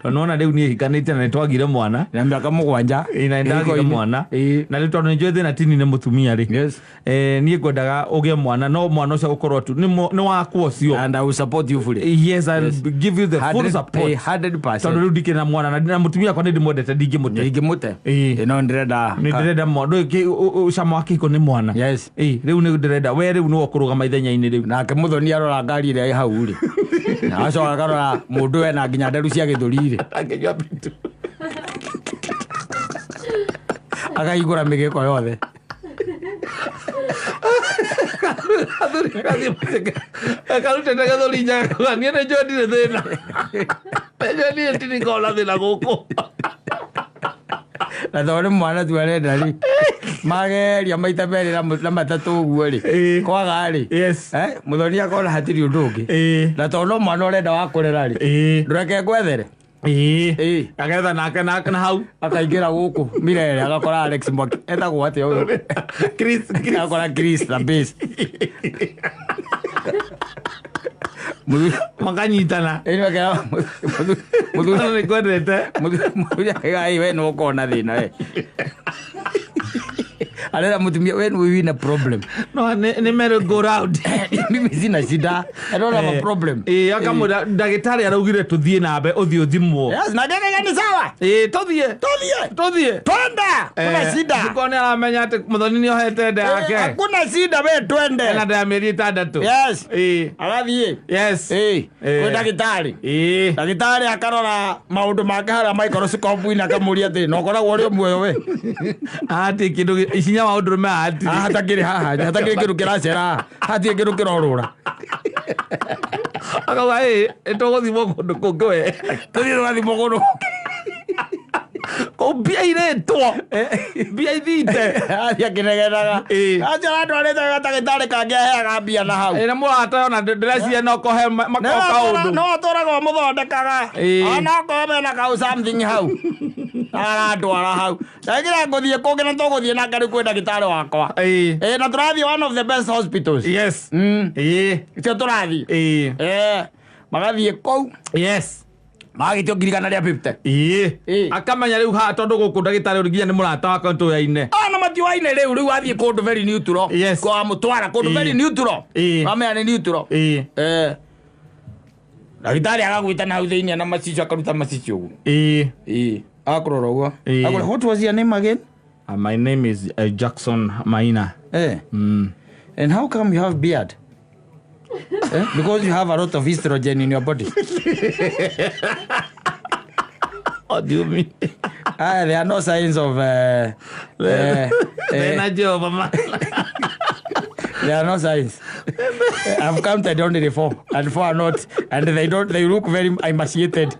nona rĩu niĩ hikanĩte na nĩtwagire mwana na mĩaka 7 na nĩndagire mwana na rĩu tondũ nĩnjũĩ thĩna tini nĩ mũtumia rĩ niĩ ngwendaga ũgĩe mwana no mwana ũcio gũkorwo tu nĩ wakwa ũcio and I will support you fully yes I'll give you the full support 100% tondũ rĩu ndikĩrĩ na mwana na mũtumia akwa nĩndĩmwendete ndingĩmũte no ndĩrenda mwana cama wa kĩhiko nĩ mwana rĩu nĩ ndĩrenda we rĩu nĩwe ũkũrũgama ithenya-inĩ rĩu nake mũthoni arora ngari ĩrĩa ĩ hau rĩ na acoka akarora mũndũ ena nginya nderu cia gĩthũri rĩ akahingũra mĩgĩko yothe akarutete gĩthũri njaga niĩ nĩnjũĩ ndirĩ thĩna nĩnjũĩ niĩ ndirikona thĩna gũkũ na tondũ mwana tu arenda rĩ mageria maita merĩ na matatũ ũguo rĩ kwaga rĩ mũthoni akona hatirĩ ũndũ ũngĩ na tondũ mwana ũrenda wa kũrera rĩ ndũreke ngwethere agetha nake na hau akaingĩra gũkũ mirere agakora Alex Mwaki etagwo atĩa ũyũ agakora Chris na base makanyitana mũthuri nĩkwendete mũthuri we no ũkona thĩna we arera mutumia when we win a problem no nĩ merry go round mimi sina shida I don't have a problem akamwĩra ndagĩtarĩ araugire tũthiĩ na mbe ũthiĩ ũthimwo na ndagĩtarĩ ni sawa tũthiĩ twenda kuna shida siko nĩ aramenya atĩ mũthoni nĩ ohete nda yake hakuna shida we twende na nda ya mĩeri 6 agathiĩ kwĩ ndagĩtarĩ akarora maũndũ make harĩa microscope-inĩ akamũria atĩ no ũkoragwo ũrĩ muoyo we atĩ kĩndũ isinya wa ũndũrũme ati hatakĩrĩ haha hatakĩrĩ kĩndũ kĩracera hatirĩ kĩndũ kĩrorũra akauga tũgũthimwo kũndũ kũngĩ we tũthiĩ tũgathimwo kũndũ kũu mbia irĩtwo mbia ithite athiĩ akĩnegenaga aca andwarĩte gatagĩtarĩ kangĩ aheaga mbia na hau nĩ mũrata ona ndĩreciria no kũhe makoka ũndũ no atũraga mũthondekaga ona okorwo mena kau something hau aratwara hau ndagĩra ngũthiĩ kũngĩ na tũgũthiĩ na ngarĩ kwĩ ndagĩtarĩ wakwa na tũrathiĩ one of the best hospitals icio tũrathiĩ magathiĩ kũu magagĩtio ngirigana rĩa 50 akamenya rĩu haha tondũ gũkũ ndagĩtarĩ ũrĩ nginya nĩ mũrata wa tũyaine na matiũaine rĩu wathiĩ kũndũ very neutral kwa mũtwara kũndũ very neutral wamenya nĩ neutral ndagĩtarĩ agagwĩta na hau thĩinĩ na macicio akaruta macicio ũguo akũrora ũguo what was your name again My name is Jackson Maina. And how come you have beard? Because you have a lot of estrogen in your body. What do you mean? There are no signs of the energy of a man. There are no signs. I've counted only 4, and 4 are not, and they look very emaciated.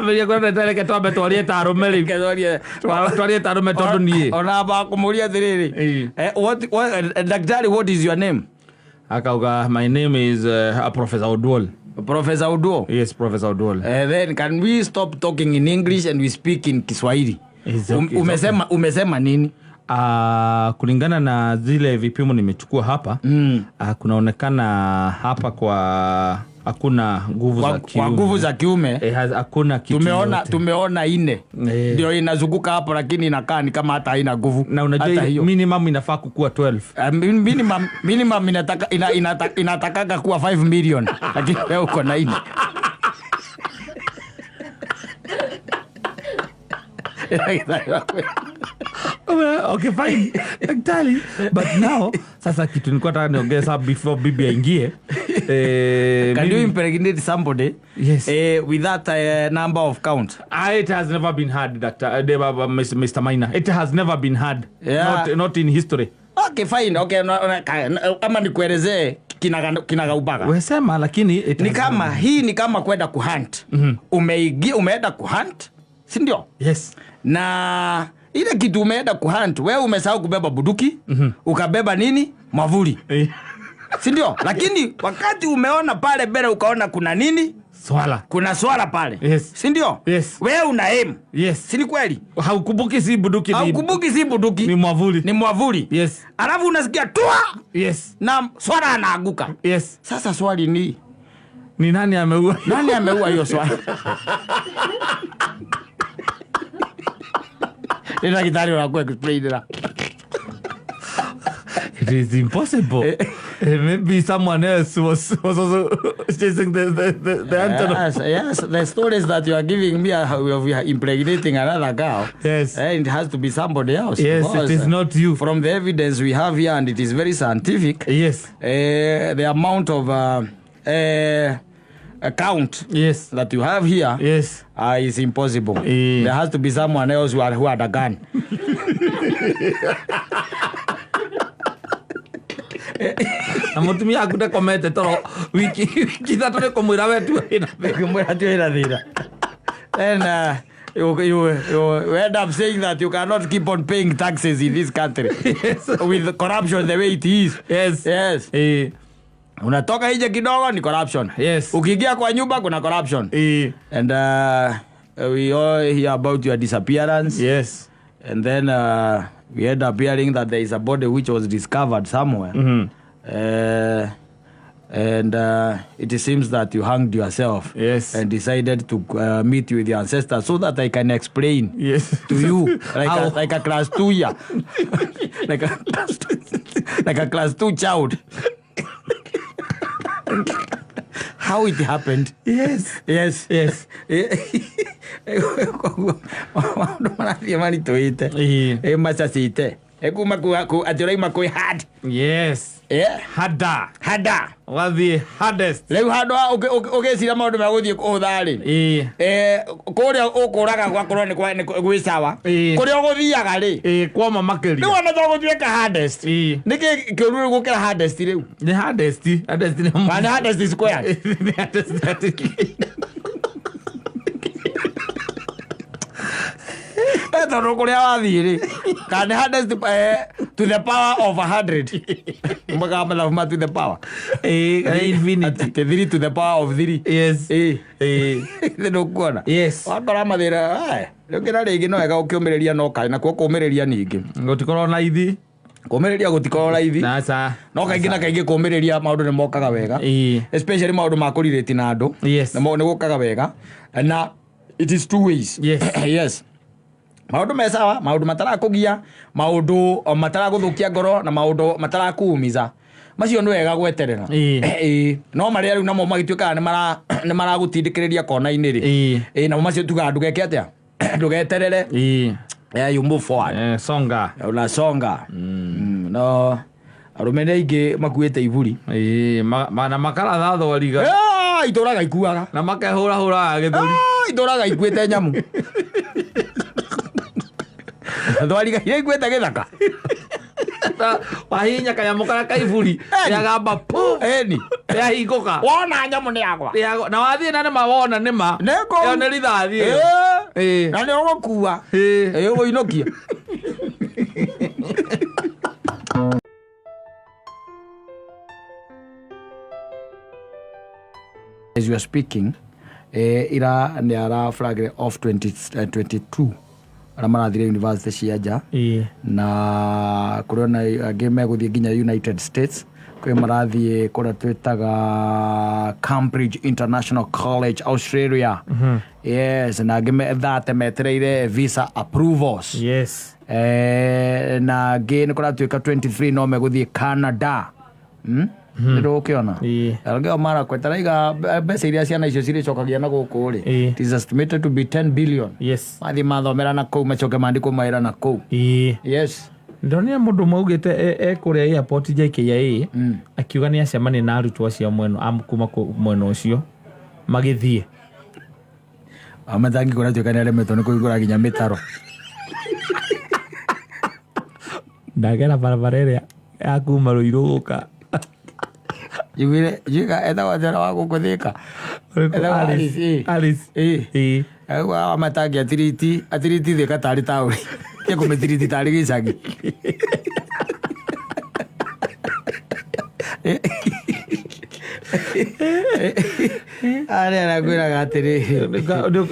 We're going to tell you to twarie tarume tondu nie. Ona ba kumuria thiriri. What Daktari, what is your name? Akauga, my name is Professor Odwol. Professor Odwol? Yes, Professor Odwol. Then can we stop talking in English and we speak in Kiswahili? Okay, umesema nini? Kulingana na zile vipimo nimechukua hapa, kunaonekana hapa kwa hakuna nguvu za kiume. Kwa nguvu za kiume hakuna kitu. Tumeona 4. Ndio inazunguka hapo, lakini inakaa ni kama hata haina nguvu. Na unajua minimum inafaa kukua 12. Minimum inataka kuwa 5 million. Lakini wewe uko na 4. Okay, fine. Daktari. But now, sasa kitu nilikuwa nataka niongeza before bibi aingie. Can you impregnate somebody? Yes. With that number of count? It has never been had, Mr. Maina. It has never been had. Yeah. Not in history. Okay, fine. Okay, ama nikuelezee kinagaubaga. Wesema lakini ni kama kwenda kuhunt. Umeenda kuhunt, si ndio? Yes. Na ile kitu umeenda kuhunt, wewe umesahau kubeba buduki, ukabeba nini? Mwavuli. Si ndio? Lakini wakati umeona pale mbele ukaona kuna nini? Swala. Kuna swala pale. Yes. Si ndio? Yes. Wewe una aim. Yes. Si ni kweli? Haukumbuki si buduki ni mwavuli. Ni mwavuli. Yes. Alafu unasikia tua. Yes. Na swala anaanguka. Yes. Sasa swali ni nani ameua? Nani ameua hiyo swala? Nina Gutari wako explain. It is impossible. Maybe someone else was also chasing the antelope. Yes, the stories that you are giving me of impregnating another girl. Yes. It has to be somebody else. Yes, it is not you. From the evidence we have here, and it is very scientific. Yes. The amount of account that you have here is impossible. There has to be someone else who had a gun. Na Mutumia akuta komete toro wiki thatu ni kumwira wetu ina thira. Then you end up saying that you cannot keep on paying taxes in this country. Yes. With corruption the way it is. Yes. Unatoka nje kidogo ni corruption. Yes. Ukiingia kwa nyumba kuna corruption. And we all hear about your disappearance. Yes. And then we end up hearing that there is a body which was discovered somewhere. And it seems that you hanged yourself. Yes. And decided to meet with your ancestors so that I can explain to you like a class 2 year. like a class 2 child. How it happened. Yes. Mani tuite. Masasite. Ekuma atiraima koi hard. Yes. Hada. Was the hardest. Leu hado ogecira maundu maguthie kuthari. Kuria ukuraga gwakorwo ni gwisawa. Kuria uguthiaga ri. Kwa mamakeri. Ni wana thoguthie ka hardest. Niki kiururu gukira hardest riu. The hardest ni. Mana hardest is square. The hardest. Etono kuria wathiri. Can hardest to the power of 100. Mbaga mala to the power. Infinity. 3 to the power of 3. Yes. Ndio kuona. Yes. Wakora mathira. Ngira rigi no ega ukiumireria no kai na kuumireria ningi. Ngotikorwo na ithi. Kuumireria gutikorwo na ithi. No kaingi na kaingi kuumireria maundu ni mokaga wega. Especially maundu ma kurireti na andu. Yes. Na ni gukaga wega. Na it is 2 ways. Yes. Maundu mesawa, maundu matarakugia, maundu mataraguthũkia ngoro na maundu matarakuumiza. macio nĩ wega gweterera no marĩa rĩu namo magĩtuĩkaga nĩ maragũtindĩkĩrĩria kona-inĩ rĩ namo macio tugaga ndũgeke atĩa ndũgeterere you move forward songa no arũme aingĩ makuĩte iburi na makaratha riga itũraga ikuaga na makehũra gĩthũri itũraga ikuĩte nyamu thwariga iria ikuĩte gĩthaka wahinya kanyamũ karĩa kaiburi yagamba eni yahingũka wona nyamũ nĩ yagwa na wathiĩ na nĩma wona nĩma ĩyo nĩ rithathi na nĩ ũgũkua ũgũinũkia as you are speaking ira nĩ ara flag off 2022 ara marathire university cia nja na kurona angĩ megũthiĩ nginya United States kwĩ marathiĩ kũrĩa twĩtaga Cambridge International College Australia yes na angĩ thate metereire visa approvals na angĩ nĩ kũratuĩka 23 no megũthiĩ Canada ndio ukiona algeo mara kweteraiga mbeca iria ciana icio cirĩcokagia na gũkũ rĩ it is estimated to be 10 billion mathi mathomera na kũu macoke mandĩkwo mawĩra na kũu yes ndonire mũndũ maugĩte kũrĩa airport JKIA akiuga nĩ acemania na arutwo acio mwena amkuma mwena ũcio magĩthiĩ amatangi kũrĩa tuĩka nĩ aremetwo nĩ kũhingũra nginya mĩtaro ndagera barabara ĩrĩa ya kuma Ruiru gũka Jiga eta wajara wako kuthika. Alice. Agwa amatagi atiriti thika tari tauri. Ye kumetiriti tari gicagi. Are gwira gatiri.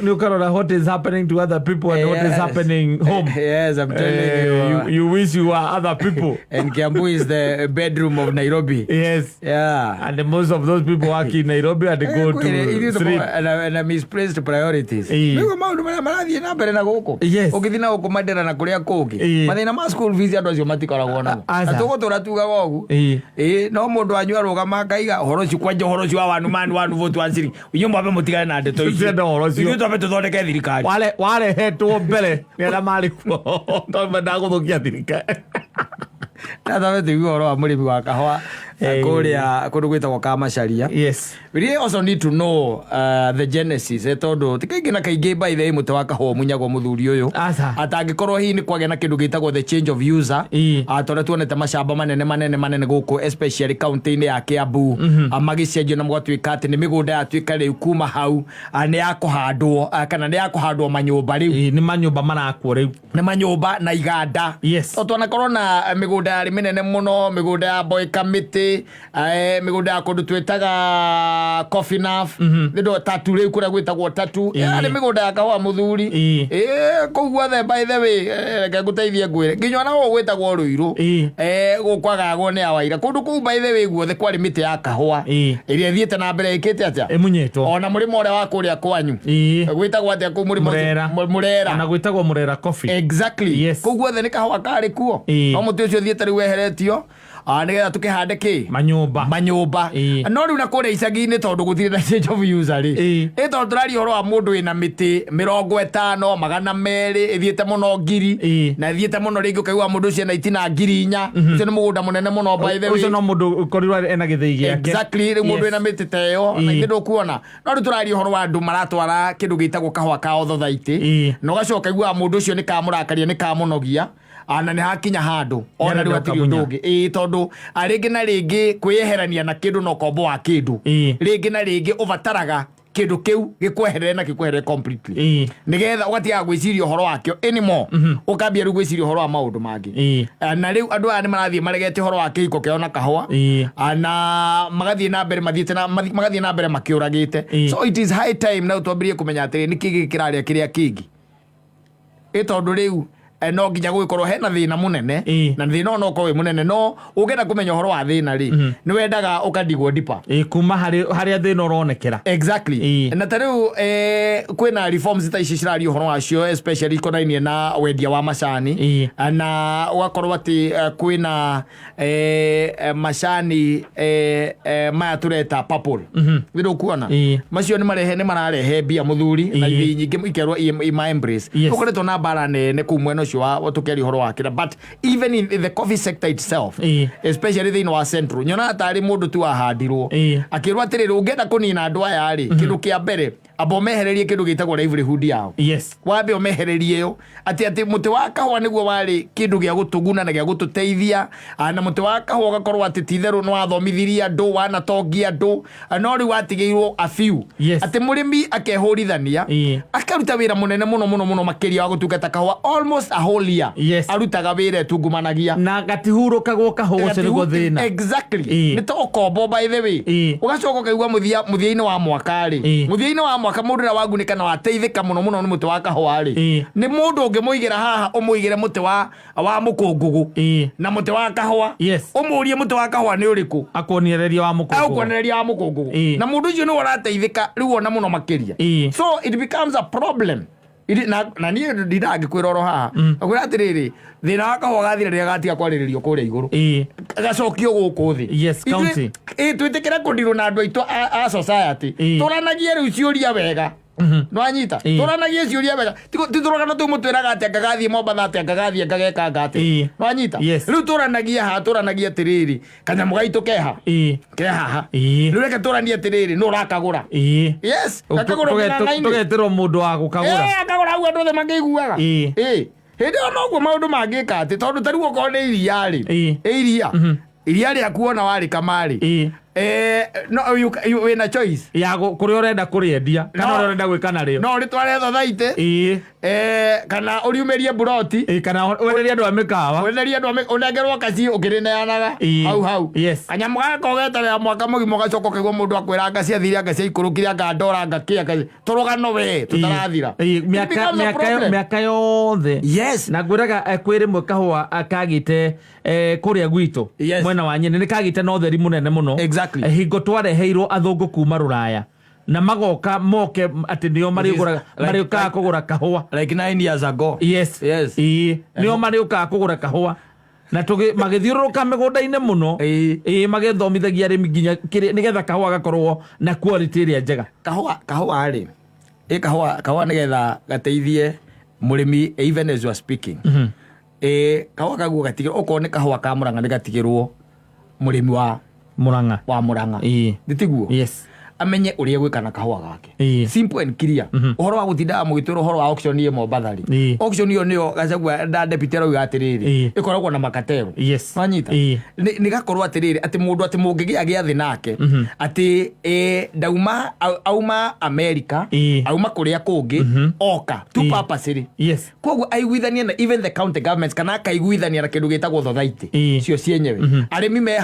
You karora what is happening to other people and what is happening home. Yes, I'm telling you. You wish you were other people. And Kiambu is the bedroom of Nairobi. Yes. Yeah. And most of those people work in Nairobi and they go to sleep. And misplaced priorities. Niko maundu marathie na mbere na guku. Ukithina guku madera na kuria kungi. Mathina ma school fees andu acio matikoragwo namo. Atugutura tugaga ugu. No mundu anyu arugama kaiga horo ci kwanja horo ci wa wanu wanu vote wansiri. Uyo mbabe mutigane na ndeto icio. Iyo twabe tuthondeke thirikari. Wale hetwo mbere ni ala mari kuo. Twabe ndaguthukia thirikari. Na twabe tuigua horo wa murimi wa kahua. Kuria kundu gwitagwo Kamacharia. Yes. We also need to know the genesis tondu tikaingi na kaingi by the mutu wa kahua munyagwo muthuri uyu atangikorwo hi ni kwagĩa na kindu gitagwo the change of user atore tuonete mashamba manene guku especially county-inĩ ya Kiambu magicenjio na mwatuĩka ati ni migunda yatuĩka riu kuma hau ni ya kuhandwo kana ni ya kuhandwo manyũmba riu ni manyũmba marakwo riu ni manyũmba na iganda to tuonakorwo na migunda ya minene muno migunda ya boy committee migunda ya kundu twitaga coffee enough ndo tatu riu kuria gwitagwo tatu ni migunda ya kahua muthuri kugwa the by the way reke nguteithie ngwire nginya na wo gwitagwo Ruiru gukwagagwo ni awaira kundu kuu by the way guothe kwari miti ya kahua iria thiete na mbere ikite atia emunyetwo ona murimo uria wa kuria kwanyu gwitagwo atia ku murimo Murera na gwitagwo Murera coffee exactly kugwa the ni kahua kari kuo no muti ucio thiete riu weheretio nigetha tukihande ki manyũmba no riu na kuria icagi-inĩ tondu gutire na change of user ri tondu turari horo wa mundu wina miti 50 200 ithiete muno ngiri na ithiete muno ringi ukaigua mundu ucio na itina ngiri 4 ucio ni mugunda munene muno by the way ucio no mundu korirwa ena githii giake exactly riu mundu wina miti teyo na ithe ndukuona no riu turari horo wa andu maratwara kindu gitagwo kahua ka othothaithi no gacoka igua mundu ucio ni kamurakaria ni kamunogia ana ni hakinya handu ona riu atiri ndungi tondu ringi na ringi kweherania na kindu no kombo wa kindu ringi na ringi uvataraga kindu kiu gikweherere na gikweherere completely nigetha ugatiga gwiciria horo wakio anymore ukambia riu gwiciria horo wa maundu mangi na riu andu aya ni marathie maregete horo wa kihiko kio na kahua na magathie na mbere magathie na mbere makiuragite so it is high time now twambirie kumenya atiri ni kigi kiraria kiria kingi tondu riu no nginya gugikorwo hena thina munene na thina no ko we munene no ugenda kumenya horo wa thina ri ni wendaga ukadigwo dipa kuma hari thina uronekera exactly na tariu kwina reforms ta ici cirari horo wacio especially konainie na wendia wa macani na ugakorwo ati kwina macani maya tureta purple wiru kuona macio ni mararehe bia muthuri na ithi nyingi ikerwo ima embrace ukoretwo na bara nene ku mwena ucio wa tukeri horo wakira but even in the coffee sector itself especially thina wa central nyona atari mundu tu ahandirwo akirwa atiriri ungenda kunina andu aya ri kindu kia mbere abo mehererie kindu gitagwo livelihood yao wabe omehererie yo ati muti wa kahua niguo wari kindu gia gutuguna na gia gututeithia na muti wa kahua gakorwo ati titheru no athomithiria andu wana tongia andu no ri watigeirwo a few ati murimi akehurithania akaruta wira munene muno makiria wa gutungata kahua almost a whole year arutaga wira tungumanagia na gatihurukagwo kahua cirigo thina exactly nito okombo by the way ugacoka kaigwa muthiaini wa mwaka ri muthiaini wa mwaka mundu na wagunika na wateithika muno ni muti wa kahua ri ni mundu ungimuigira haha umuigire muti wa mukungugu na muti wa kahua umurie muti wa kahua ni uriku akoniereria wa mukungugu na mundu ucio ni warateithika riu ona muno makiria so it becomes a problem na ni ndidagi kwiroro haha akwira atiriri thina wa kahua gathira ria gatiga kwariririo kuria iguru gacokio guku thi county twitikira kundirwo na andu aitu a society turanagie riu ciuria wega no anyita turanagie ciuria wega tituragana tu mutwiraga ati ngagathie mombatha ati ngagathie ngageka ngati no anyita riu turanagie atiriri kanyamu gaitu keha riu reke turanie atiriri no rakagura tugeterwo mundu wa gukagura akagura hau andu othe makiguaga hindi ona uguo maundu mangika ati tondu tariu okorwo ni iria ri iria ri akuona wari kamari no you na choice ya kuri urenda kuriendia kana urenda gwikana rio no ritware thothaite kana uriumerie buroti kana wenderia andu amikawa unengerwo kaci ukirineanaga hau kanyamu gakogeta ya mwaka mugimo gacoko kaigwo mundu akwira ngaci athire ngaci ikurukire ngandora ngakia turugano we tutarathira miaka yothe na ngwiraga kwiri mwe kahua akagite kuria gwitu mwena wa nyene ni kagite no theri munene muno hingo twareheirwo athungu kuma ruraya na magoka moke ati nio mariuka kugura kahua like 9 years ago nio mariuka kugura kahua na magithiuruka migunda-ini muno magethomithagia arimi nginya nigetha kahua gakorwo na quality iria njega kahua ri kahua nigetha gateithie murimi even as you are speaking kahua kaguo gatigirwo okorwo ni kahua ka Murang'a ni gatigirwo murimi wa Murang'a nditiguo amenye uria gwikana kahua gake simple and clear uhoro wa gutinda mugituro uhoro wa auction ye Mombathari auction yo nio gacagwa da deputy ro atiriri ikoragwo na makatero manyita ni gakorwo atiriri ati mundu ati mungigia giathi nake ati dauma auma America auma kuria kungi oka tu purpose koguo aiguithania na even the county governments kana kaiguithania na kindu gitagwo thothaiti cio cienyewe arimi me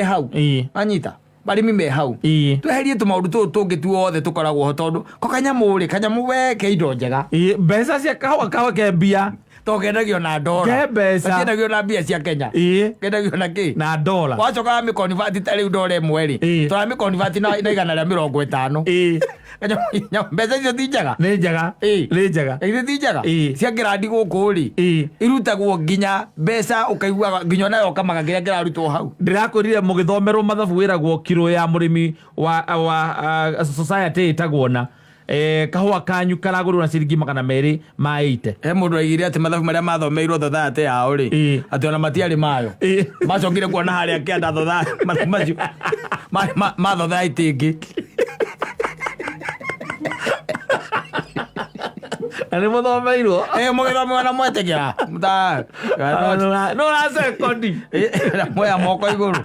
hau anyita barimi me hau tweherie tu maundu tu tungi tu othe tukoragwo ho tondu ko kanyamu we ke indo njega mbeca cia kahua ke mbia togendagio na dola kendagio na mbia cia Kenya kendagio na ki na dola wacoka mi convert tari dola imwe ri to mi convert na igana rĩa 50 kanyamu mbeca icio ti njega ni njega ti njega cia grandi guku ri irutagwo nginya mbeca ukaigua nginya nayo kamaga nginya kirarutwo hau ndirakorire mugithomerwo mathabu wiragwo kiro ya murimi wa society itagwo na kahua kanyu karagurwo na ciringi 280 mundu aigire ati mathabu maria mathomeirwo thothaate yao ri ati ona matiari mayo macokire kuona haria kianda thothaate macio mathothaite ingi ani muthomeirwo mugithome na mwetegira no na sekondi moya moko iguru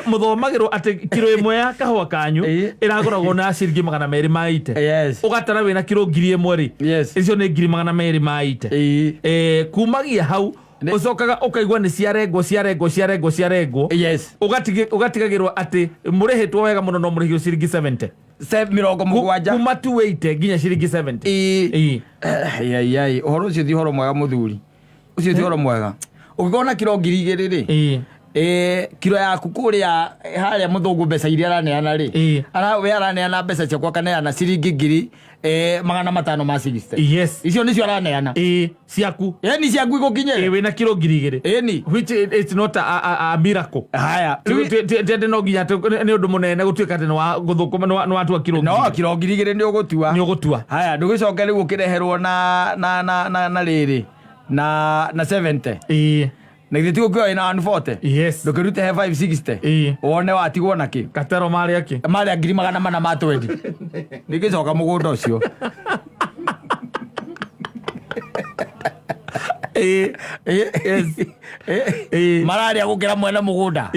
muthomagirwo ati kiro imwe ya kahua kanyu iragoragwo na ciringi 280 ugatara wina kiro 1000 ri icio ni 280 kumagia hau ucokaga ukaigwa ni ciarengwo ugatigagirwo ati murihitwo wega muno no murihio ciringi mirongo mugwanja kuma 280 nginya ciringi 70 ai horo cio thi horo mwega muthuri ucio thi horo mwega ukikona kilo 2,000 kilo yaku kuria haria muthungu mbeca iria araneana ri we araneana mbeca ciakwa kaneana ciringi 560 yes icio nicio araneana ciaku ni ciaku igukinyira wina kilo 2,000 ni which it's not a miracle haya tete no nginya ni undu munene gutuika ati no guthukuma no watua kilo no kilo 2,000 ni ugutua haya ndugicoke riu ukireherwo na riri na 70 na githitigo kwa ina 140 yes ndukirute he 560 wone watigwo naki katero mari aki mari ngiri 400 ma 20 nigicoka mugunda ucio mararia gukira mwene mugunda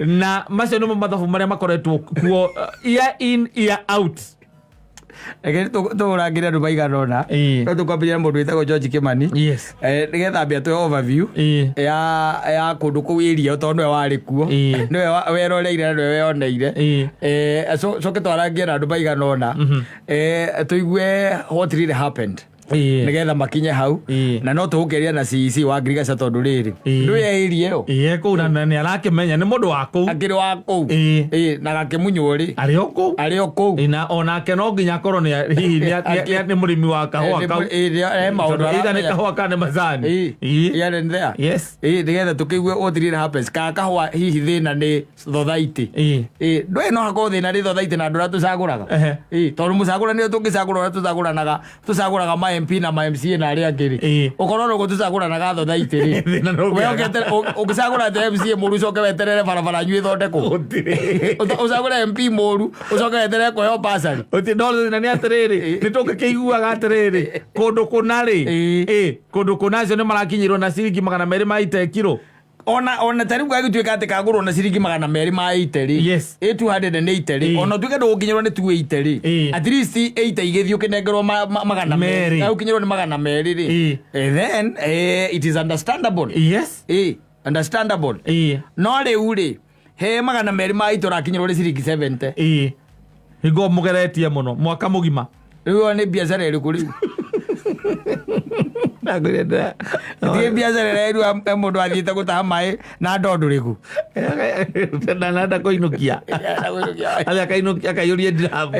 na macio no mathabu maria makoretwo kuo year in year out ege to rangira ndu baigana ona no tukwambia mundu witagwo George Kimani yes nigetha mbia tu overview ya kundu ku area tondu we wari kuo niwe weroreire niwe weoneire so ketwarangira ndu baigana ona tuigue what really happened nigetha makinye hau na no tugukeria na CC wa ngirigaca tondu riri ndu ye area ku na ni arakimenya ni mundu wa ku akiri wa ku na gakimunyo ri ari o ku na onake no nginya korwo ni murimi wa kahua kau maundu ida ni kahua kana mazani yeah and there yes nigetha tukigue what really happens kahua hihi thina ni thothaiti ndwe no hako thina ni thothaiti na ndura tucaguraga tondu mucagura ni tungicagura tucaguraga MP na ma MCA na aria ngiri ukororo gutucagura na gatho thaitiri we ukicagura te MCA muru coke weterere barabara nyui thondeko ucagura MP muru ucoke weterere kuheo basari uti ndo na ni atiriri ni tungikiguaga atiriri kundu kunari kundu kunacio ni marakinyirwo na ciringi 200 maite kilo ona tari kwa gituika ati kagurwo na ciringi 200 ma 80 yes 280 ona tuike nduginyirwo ni 280 at least 80 igithio kinengerwo 200 na ukinyirwo ni 200 then it is understandable yes understandable no riu ri he 200 ma itora kinyirwo ni ciringi 70 higo mugeretie muno mwaka mugima riu ni biashara iri kuri nagurenda ndiye biashara iri mundu athiite gutaha mai na ndonduriku na nada koinukia ala kainukia kayurie drabu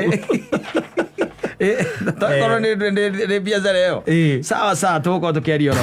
tokoro ni biashara iyo sawa tuko tukiaria ro